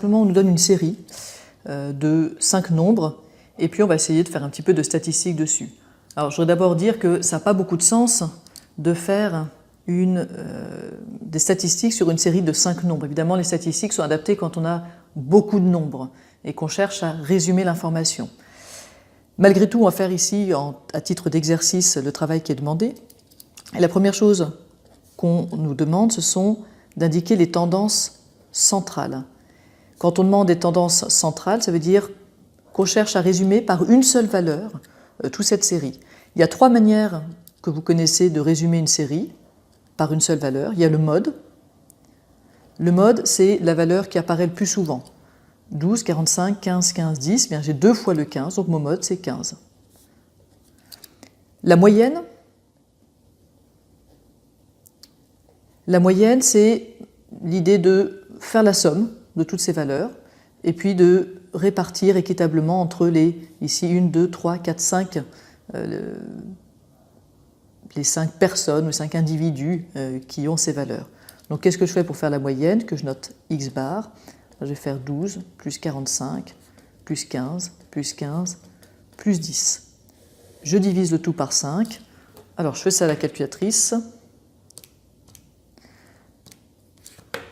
simplement, on nous donne une série de 5 nombres, et puis on va essayer de faire un petit peu de statistiques dessus. Alors je voudrais d'abord dire que ça n'a pas beaucoup de sens de faire des statistiques sur une série de 5 nombres. Évidemment, les statistiques sont adaptées quand on a beaucoup de nombres et qu'on cherche à résumer l'information. Malgré tout, on va faire ici, à titre d'exercice, le travail qui est demandé. Et la première chose qu'on nous demande, ce sont d'indiquer les tendances centrales. Quand on demande des tendances centrales, ça veut dire qu'on cherche à résumer par une seule valeur toute cette série. Il y a 3 manières que vous connaissez de résumer une série par une seule valeur. Il y a le mode. Le mode, c'est la valeur qui apparaît le plus souvent. 12, 45, 15, 15, 10. Bien, j'ai 2 fois le 15, donc mon mode, c'est 15. La moyenne, c'est l'idée de faire la somme de toutes ces valeurs et puis de répartir équitablement entre ici 1, 2, 3, 4, 5, les 5 personnes ou 5 individus qui ont ces valeurs. Donc qu'est-ce que je fais pour faire la moyenne? Que je note x bar. Je vais faire 12 plus 45 plus 15 plus 15 plus 10. Je divise le tout par 5. Alors je fais ça à la calculatrice.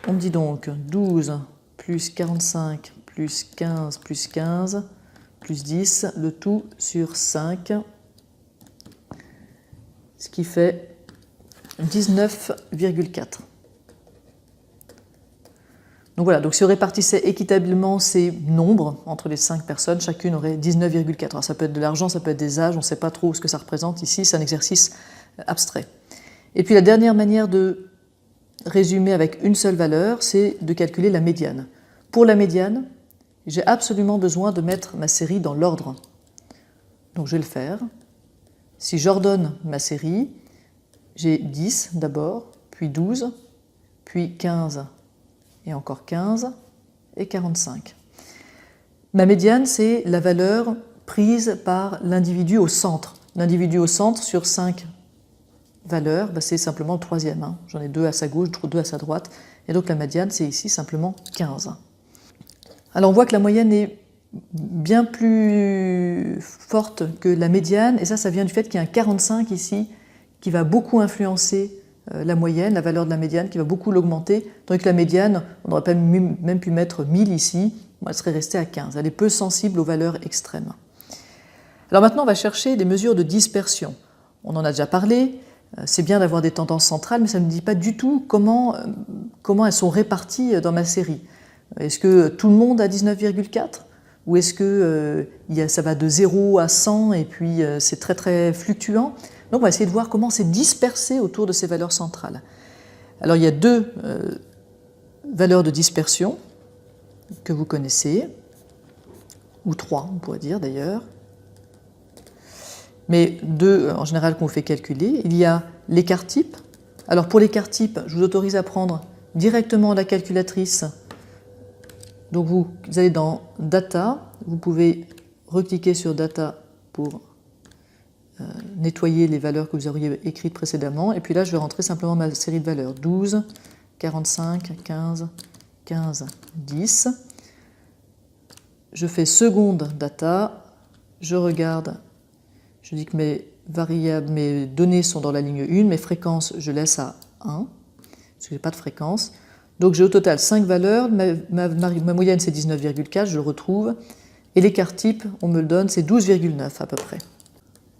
On me dit donc 12 plus 45 plus 15 plus 15 plus 10, le tout sur 5, ce qui fait 19,4. Donc voilà, donc si on répartissait équitablement ces nombres entre les 5 personnes, chacune aurait 19,4. Alors ça peut être de l'argent, ça peut être des âges, on ne sait pas trop ce que ça représente ici, c'est un exercice abstrait. Et puis la dernière manière de résumer avec une seule valeur, c'est de calculer la médiane. Pour la médiane, j'ai absolument besoin de mettre ma série dans l'ordre. Donc je vais le faire. Si j'ordonne ma série, j'ai 10 d'abord, puis 12, puis 15, et encore 15, et 45. Ma médiane, c'est la valeur prise par l'individu au centre. L'individu au centre, sur 5 valeurs, c'est simplement le 3e. J'en ai 2 à sa gauche, 2 à sa droite, et donc la médiane, c'est ici simplement 15. Alors on voit que la moyenne est bien plus forte que la médiane, et ça vient du fait qu'il y a un 45 ici qui va beaucoup influencer la moyenne, la valeur de la médiane, qui va beaucoup l'augmenter, tandis que la médiane, on n'aurait pas même pu mettre 1000 ici, elle serait restée à 15. Elle est peu sensible aux valeurs extrêmes. Alors maintenant, on va chercher des mesures de dispersion. On en a déjà parlé, c'est bien d'avoir des tendances centrales, mais ça ne me dit pas du tout comment elles sont réparties dans ma série. Est-ce que tout le monde a 19,4 ou est-ce que ça va de 0 à 100 et puis c'est très très fluctuant? Donc on va essayer de voir comment c'est dispersé autour de ces valeurs centrales. Alors il y a 2 valeurs de dispersion que vous connaissez, ou 3 on pourrait dire d'ailleurs, mais 2 en général qu'on fait calculer. Il y a l'écart type. Alors pour l'écart type, je vous autorise à prendre directement la calculatrice. Donc vous allez dans Data, vous pouvez recliquer sur Data pour nettoyer les valeurs que vous auriez écrites précédemment. Et puis là, je vais rentrer simplement ma série de valeurs. 12, 45, 15, 15, 10. Je fais seconde Data, je regarde, je dis que mes données sont dans la ligne 1, mes fréquences, je laisse à 1, parce que je n'ai pas de fréquence. Donc j'ai au total 5 valeurs, ma moyenne c'est 19,4, je le retrouve, et l'écart type, on me le donne, c'est 12,9 à peu près.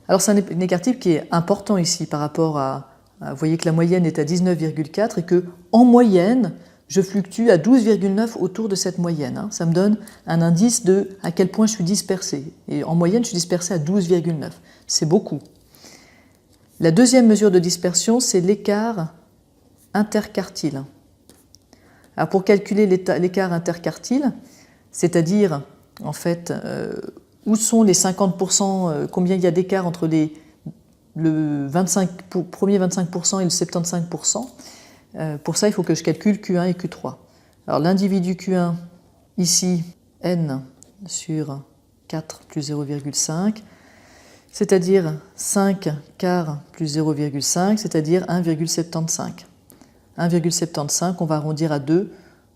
Alors c'est un écart type qui est important ici par rapport vous voyez que la moyenne est à 19,4 et que en moyenne, je fluctue à 12,9 autour de cette moyenne. Ça me donne un indice de à quel point je suis dispersé. Et en moyenne, je suis dispersé à 12,9. C'est beaucoup. La deuxième mesure de dispersion, c'est l'écart interquartile. Alors pour calculer l'écart interquartile, c'est-à-dire en fait où sont les 50%, combien il y a d'écart entre le premier 25% et le 75%, pour ça il faut que je calcule Q1 et Q3. Alors l'individu Q1, ici, n sur 4 plus 0,5, c'est-à-dire 5 quarts plus 0,5, c'est-à-dire 1,75. 1,75, on va arrondir à 2,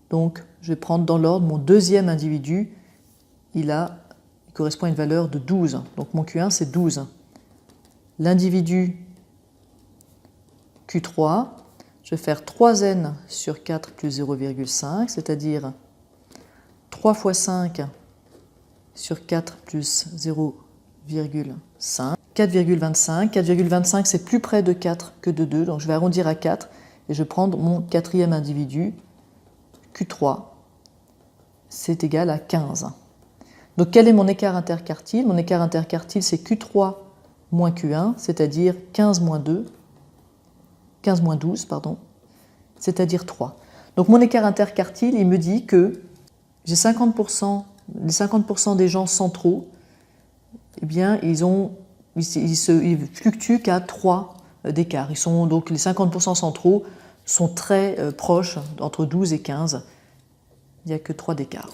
donc je vais prendre dans l'ordre mon deuxième individu, il correspond à une valeur de 12. Donc mon Q1 c'est 12. L'individu Q3, je vais faire 3n sur 4 plus 0,5, c'est-à-dire 3 fois 5 sur 4 plus 0,5, 4,25. 4,25 c'est plus près de 4 que de 2, donc je vais arrondir à 4 et je vais prendre mon quatrième individu, Q3, c'est égal à 15. Donc quel est mon écart interquartile? Mon écart interquartile c'est Q3 moins Q1, c'est-à-dire 15 moins 12, c'est-à-dire 3. Donc mon écart interquartile, il me dit que j'ai 50%, les 50% des gens centraux, eh bien, ils fluctuent qu'à 3 d'écart. Donc les 50% centraux sont très proches, entre 12 et 15. Il n'y a que 3 d'écart.